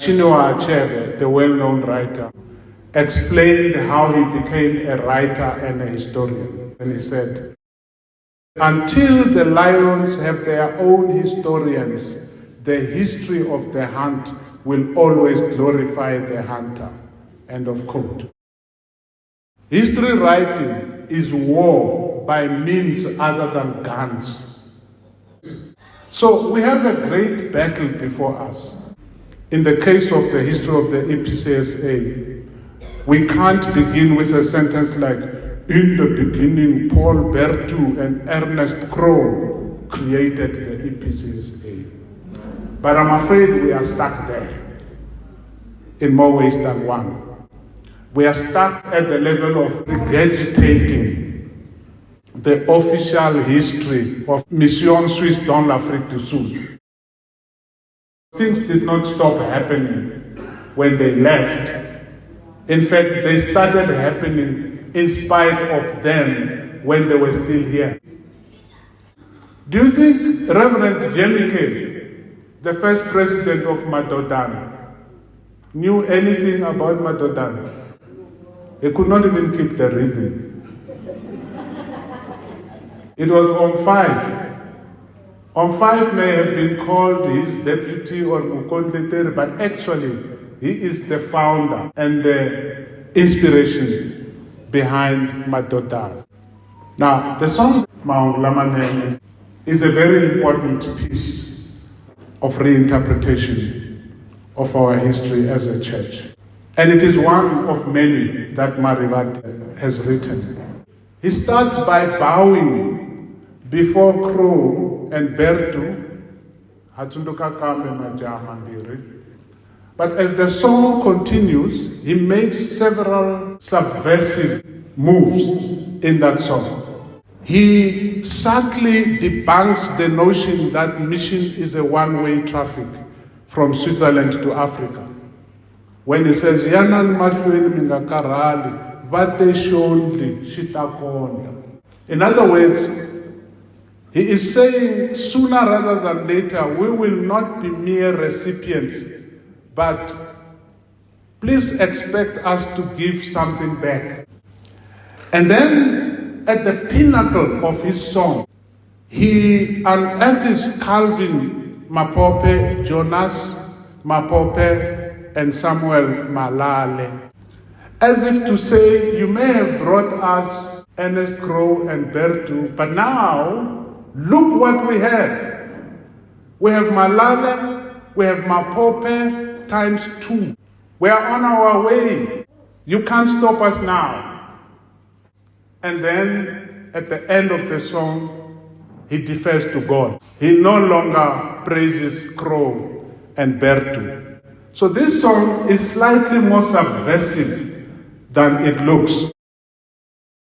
Chinua Achebe, the well-known writer, explained how he became a writer and a historian. And he said, until the lions have their own historians, the history of the hunt will always glorify the hunter. End of quote. History writing is war by means other than guns. So we have a great battle before us. In the case of the history of the EPCSA, we can't begin with a sentence like, in the beginning, Paul Bertu and Ernest Crowe created the EPCSA. But I'm afraid we are stuck there in more ways than one. We are stuck at the level of regurgitating the official history of Mission Suisse dans l'Afrique du Sud. Things did not stop happening when they left. In fact, they started happening in spite of them when they were still here. Do you think Reverend Tinyiko, the first president of Madodan, knew anything about Madodan? He could not even keep the rhythm. It was on 5. On 5 may have been called his deputy or Mukondleteri, but actually he is the founder and the inspiration behind Madoda. Now, the song Maunglamane is a very important piece of reinterpretation of our history as a church. And it is one of many that Marivate has written. He starts by bowing before Crowe and Bertu, but as the song continues, he makes several subversive moves in that song. He subtly debunks the notion that mission is a one-way traffic from Switzerland to Africa. When he says, Yanan Mashwin Mingakarali, Vate Shonli, Shitakonda. In other words, he is saying sooner rather than later, we will not be mere recipients, but please expect us to give something back. And then at the pinnacle of his song, he unearths Calvin Mapope, Jonas Mapope, and Samuel Malale, as if to say, you may have brought us Ernest Crowe and Bertu, but now, look what we have. We have Malala, we have Mapope times 2. We are on our way. You can't stop us now. And then at the end of the song, he defers to God. He no longer praises Crowe and Bertu. So this song is slightly more subversive than it looks.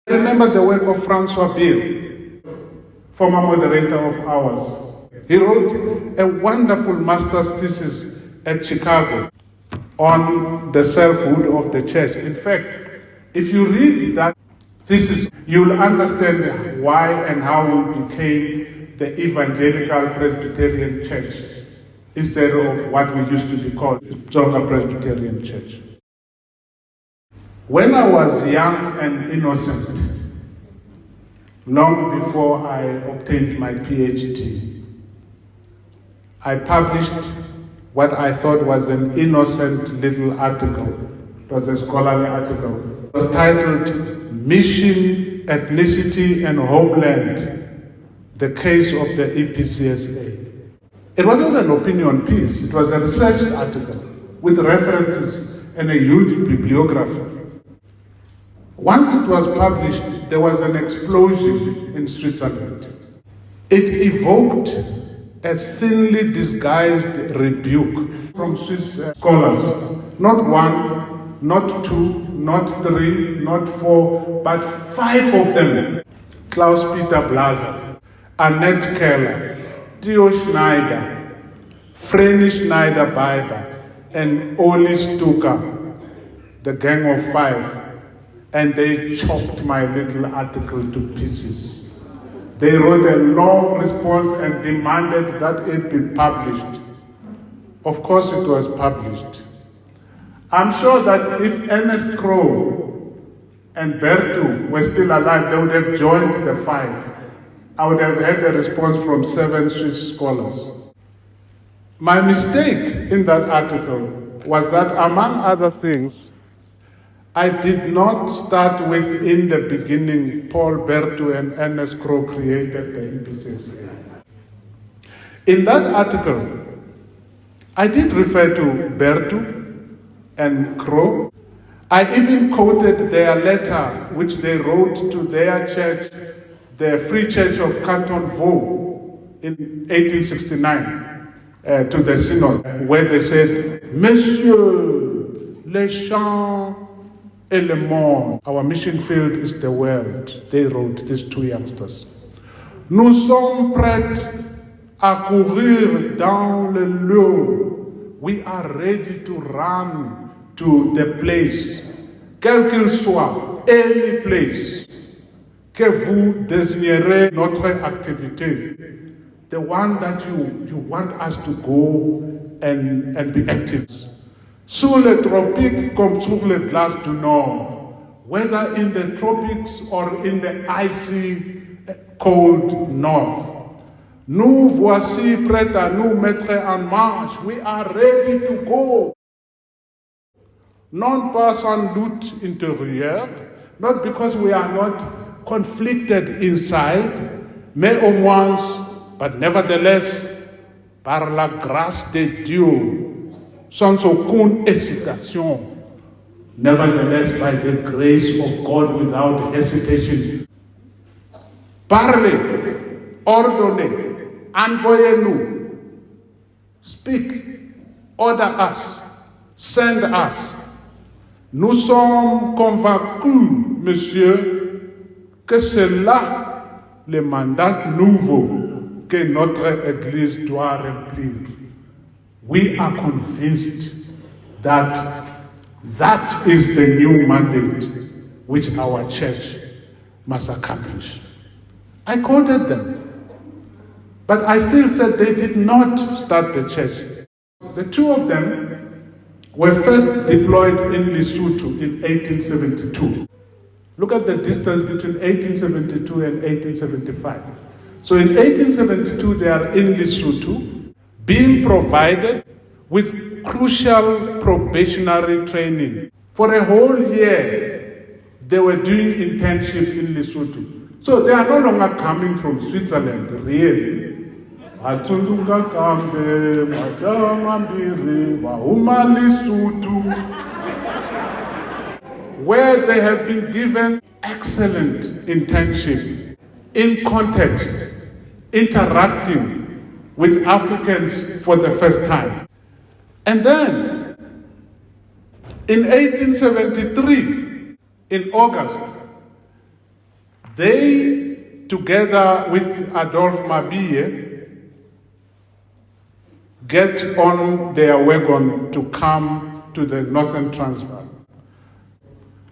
Remember the work of Francois Bill, former moderator of ours. He wrote a wonderful master's thesis at Chicago on the selfhood of the church. In fact, if you read that thesis, you'll understand why and how we became the evangelical Presbyterian church instead of what we used to be called the Zonga Presbyterian Church. When I was young and innocent, long before I obtained my PhD, I published what I thought was an innocent little article. It was a scholarly article. It was titled Mission, Ethnicity and Homeland, the Case of the EPCSA. It wasn't an opinion piece, it was a research article with references and a huge bibliography. Once it was published, there was an explosion in Switzerland. It evoked a thinly disguised rebuke from Swiss scholars. Not 1, not 2, not 3, not 4, but 5 of them. Klaus-Peter Blaser, Annette Keller, Theo Schneider, Vreni Schneider-Biber, and Oli Stuka, the Gang of 5. And they chopped my little article to pieces. They wrote a long response and demanded that it be published. Of course it was published. I'm sure that if Ernest Crowe and Bertu were still alive, they would have joined the 5. I would have had a response from 7 Swiss scholars. My mistake in that article was that, among other things, I did not start with, in the beginning, Paul Bertu and Ernest Crowe created the EPCSA. In that article, I did refer to Bertu and Crowe. I even quoted their letter, which they wrote to their church, the Free Church of Canton Vaud, in 1869, to the Synod, where they said, Messieurs, les champs et le monde. Our mission field is the world. They wrote, these 2 youngsters. Nous sommes prêts à courir dans le lieu. We are ready to run to the place, quel qu'il soit, any place, que vous désignerez notre activité, the one that you want us to go and be active. Sur les tropiques comme sur les glaces du Nord, whether in the tropics or in the icy, cold North. Nous voici prêts à nous mettre en marche. We are ready to go. Non pas sans lutte intérieure, not because we are not conflicted inside, mais au moins, but nevertheless, par la grâce de Dieu, sans aucune hésitation, nevertheless, by the grace of God without hesitation. Parlez, ordonnez, envoyez-nous, speak, order us, send us. Nous sommes convaincus, monsieur, que c'est là le mandat nouveau que notre Église doit remplir. We are convinced that that is the new mandate which our church must accomplish. I quoted them, but I still said they did not start the church. The 2 of them were first deployed in Lesotho in 1872. Look at the distance between 1872 and 1875. So in 1872, they are in Lesotho, being provided with crucial probationary training. For a whole year, they were doing internship in Lesotho. So they are no longer coming from Switzerland, really. Atunduka kambe majama mbiri wahuma Lesotho, where they have been given excellent internship in context, interacting with Africans for the first time. And then, in 1873, in August, they, together with Adolphe Mabille, get on their wagon to come to the Northern Transvaal.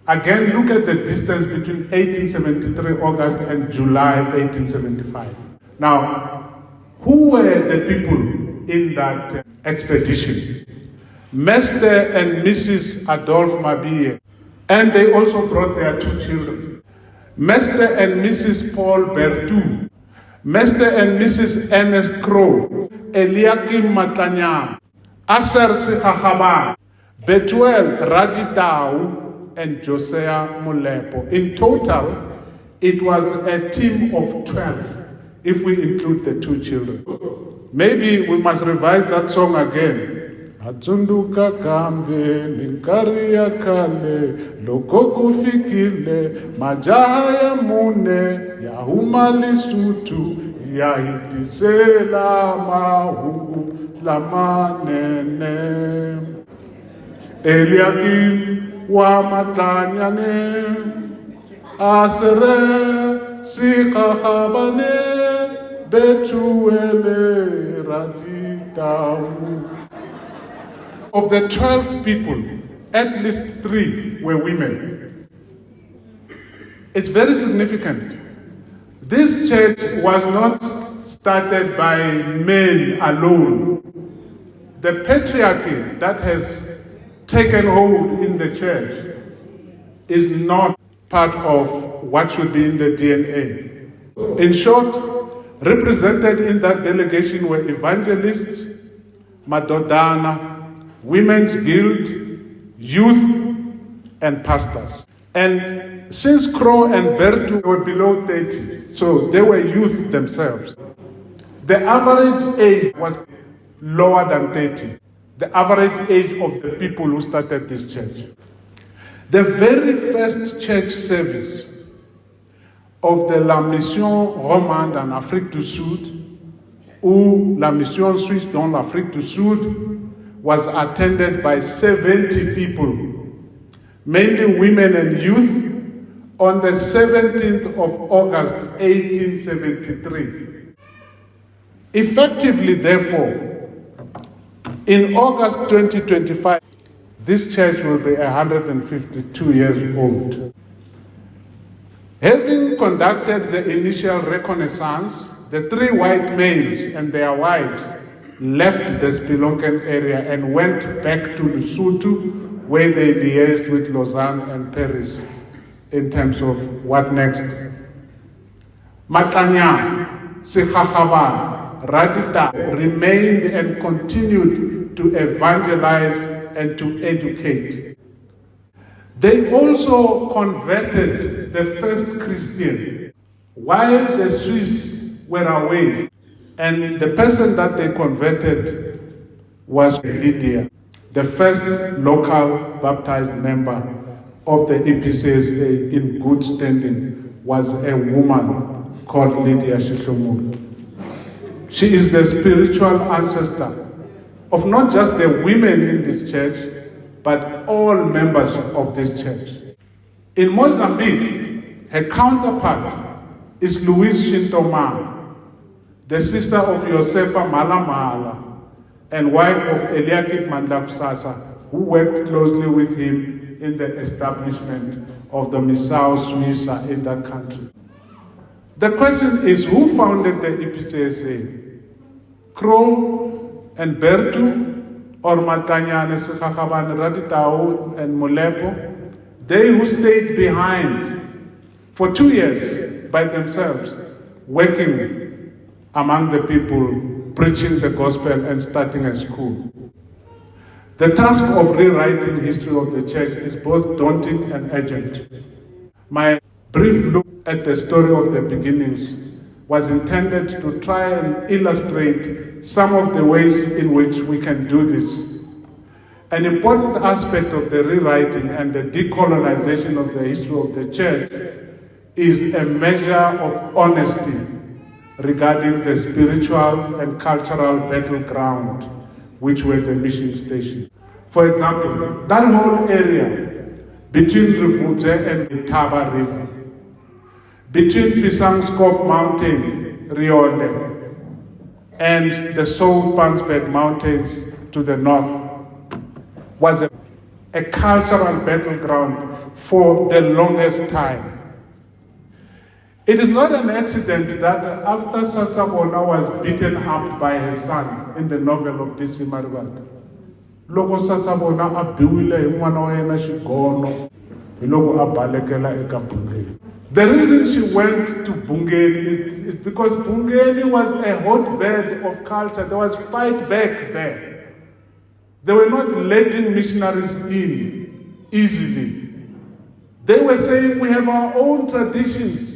Again, look at the distance between 1873 August and July 1875. Now, who were the people in that expedition? Mr. and Mrs. Adolphe Mabille, and they also brought their 2 children. Mr. and Mrs. Paul Bertu, Mr. and Mrs. Ernest Crowe, Eliakim Matanya, Asser Sikhakhaba, Betuel Raditau, and Josiah Molepo. In total, it was a team of 12, if we include the 2 children. Maybe we must revise that song again. Atsunduka kambe minkari ya kale loko kufikile majaya mune ya huma Lesotho ya hitisela mahungu la manene Eliakim wa matanyane asere sikakhabane betuele raditau. Of the 12 people, at least 3 were women. It's very significant. This church was not started by men alone. The patriarchy that has taken hold in the church is not part of what should be in the DNA. In short, represented in that delegation were evangelists, Madodana, Women's Guild, youth, and pastors. And since Crow and Bertu were below 30, so they were youth themselves, the average age was lower than 30, the average age of the people who started this church. The very first church service of the La Mission Romande en Afrique du Sud, ou La Mission Suisse dans l'Afrique du Sud, was attended by 70 people, mainly women and youth, on the 17th of August, 1873. Effectively, therefore, in August 2025, this church will be 152 years old. Having conducted the initial reconnaissance, the three white males and their wives left the Spelonken area and went back to Lesotho, where they liaised with Lausanne and Paris in terms of what next. Matanya, Sekhachaban, Radita remained and continued to evangelize and to educate. They also converted the first Christian while the Swiss were away. And the person that they converted was Lydia, the first local baptized member of the EPCSA in good standing was a woman called Lydia Shihlomul. She is the spiritual ancestor of not just the women in this church, but all members of this church. In Mozambique, her counterpart is Louise Shintoma, the sister of Josefa Malamala and wife of Eliakim Mandlakusasa, who worked closely with him in the establishment of the Misao Suisa in that country. The question is, who founded the EPCSA? Crow and Bertu, or Matanyane, Sekhachaban, Raditao, and Molepo? They who stayed behind for 2 years by themselves, working among the people, preaching the gospel and starting a school. The task of rewriting history of the church is both daunting and urgent. My brief look at the story of the beginnings was intended to try and illustrate some of the ways in which we can do this. An important aspect of the rewriting and the decolonization of the history of the church is a measure of honesty regarding the spiritual and cultural battleground, which were the mission station. For example, that whole area between Rivudze and the Taba River, between Pisangskop Mountain, Rionde, and the Soul-Pansberg Mountains to the north, was a cultural battleground for the longest time. It is not an accident that after Sasabona was beaten up by her son in the novel of Disi Maribad, loko Sasabona abiwile hi n'wana wa yena xigono, hi loko a balekela eka Bungeni. The reason she went to Bungeni is because Bungeni was a hotbed of culture. There was fight back there. They were not letting missionaries in easily. They were saying, we have our own traditions.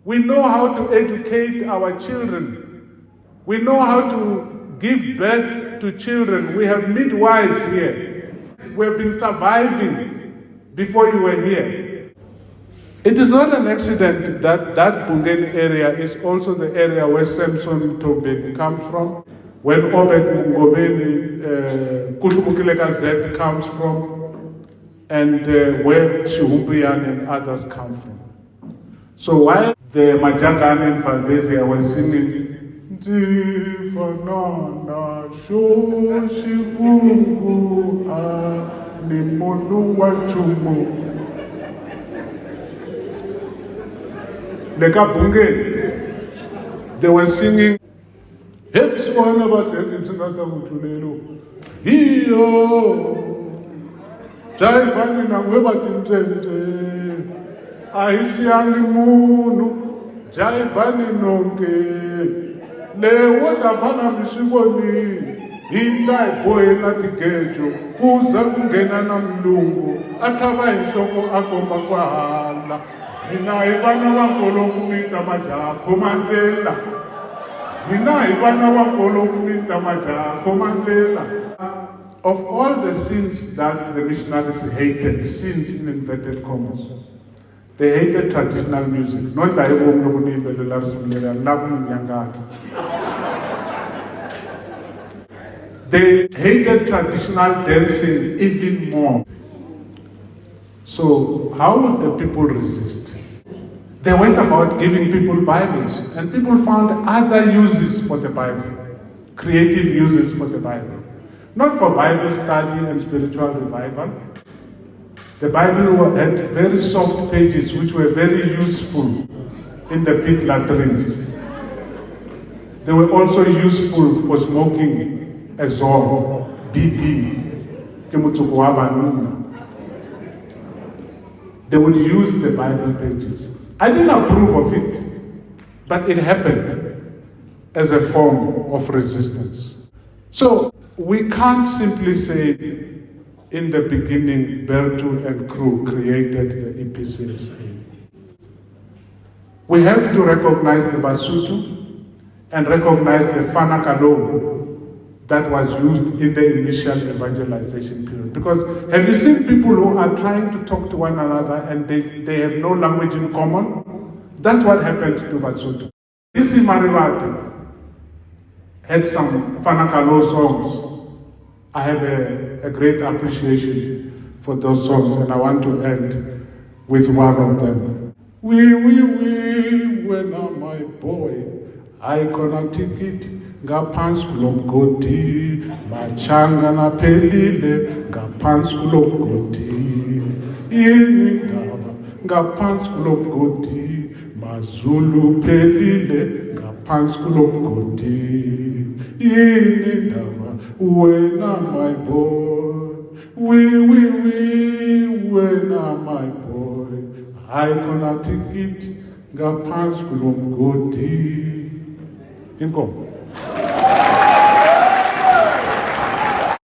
We know how to educate our children. We know how to give birth to children. We have midwives here. We have been surviving before you were here. It is not an accident that that Bungeni area is also the area where Samson Tobeni comes from, when Obed Mungobeni, Kutlumukileka Z comes from, and where Shihumbiyan and others come from. So while the Majakan and Valdesia were singing, Jifanana Shoshigungu Animonu Wachumu, Leka Bunge, they were singing, Hips one of us, Hiyo, Jaivani na ngwebati mtente. Aisiyangi munu. Jaivani nonke. Le wotavana misiboni. Hinda iboyela tigejo. Kuza kungena na mlungu. Ataba inhloko akomba kwahala. Hina ibana wankolo kumita maja komandela. Hina ibana wankolo kumita maja komandela. Of all the sins that the missionaries hated, sins in inverted commas, they hated traditional music. Not like they hated traditional dancing even more. So how would the people resist? They went about giving people Bibles, and people found other uses for the Bible, creative uses for the Bible. Not for Bible study and spiritual revival. The Bible had very soft pages which were very useful in the pit latrines. They were also useful for smoking a zone, BP, they would use the Bible pages. I didn't approve of it, but it happened as a form of resistance. So we can't simply say, in the beginning, Bertu and crew created the EPCSA. We have to recognize the Basotho and recognize the Fanakalo that was used in the initial evangelization period. Because have you seen people who are trying to talk to one another and they have no language in common? That's what happened to Basotho. Isi Marivate had some Fanakalo songs. I have a great appreciation for those songs, and I want to end with one of them. We, when I'm my boy, I gonna take it. Ngaphansi kulomgodi, machanga naphelile, ngaphansi kulomgodi. Yini ndaba, ngaphansi kulomgodi, mazulu phelile, ngaphansi kulomgodi. Yini ndaba, when I'm my boy, when I'm my boy, I gonna take it, ngaphansi kulomgodi. Inkomo.